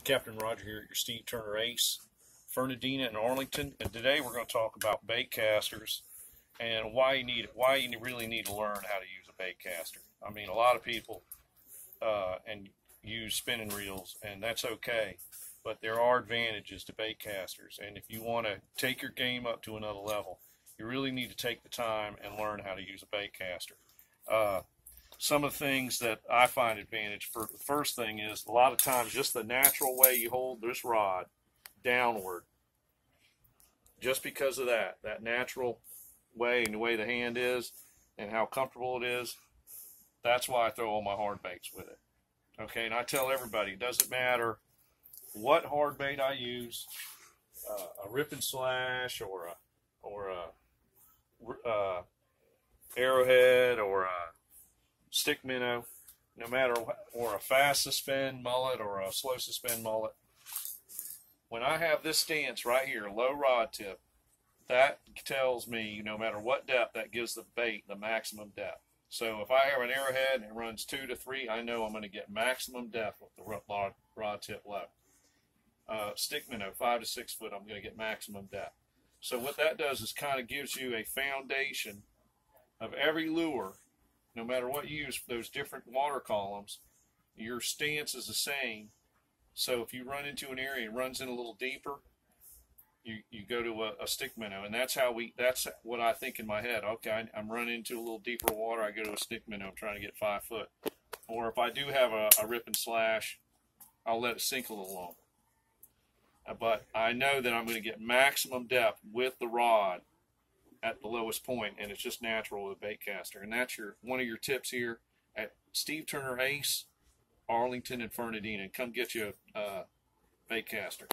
Captain Roger here at your Steve Turner Ace, Fernandina and Arlington, and today we're going to talk about bait casters and why you really need to learn how to use a bait caster. I mean, a lot of people and use spinning reels, and that's okay, but there are advantages to bait casters, and if you want to take your game up to another level, you really need to take the time and learn how to use a bait caster. Some of the things that I find advantage for the first thing is a lot of times just the natural way you hold this rod downward, just because of that natural way and the way the hand is and how comfortable it is, that's why I throw all my hard baits with it. Okay, and I tell everybody, it doesn't matter what hard bait I use, a rip and slash or a arrowhead or a stick minnow, no matter what, or a fast suspend mullet or a slow suspend mullet. When I have this stance right here, low rod tip, that tells me no matter what depth, that gives the bait the maximum depth. So if I have an arrowhead and it runs 2 to 3, I know I'm going to get maximum depth with the rod tip low. Stick minnow, 5 to 6 foot, I'm going to get maximum depth. So what that does is kind of gives you a foundation of every lure. No matter what you use, those different water columns, your stance is the same. So if you run into an area and it runs in a little deeper, you go to a stick minnow, and that's what I think in my head. Okay, I'm running into a little deeper water, I go to a stick minnow, I'm trying to get 5 foot. Or if I do have a rip and slash, I'll let it sink a little longer. But I know that I'm going to get maximum depth with the rod at the lowest point, and it's just natural with a bait caster. And that's one of your tips here at Steve Turner Ace, Arlington and Fernandina. Come get you a bait caster.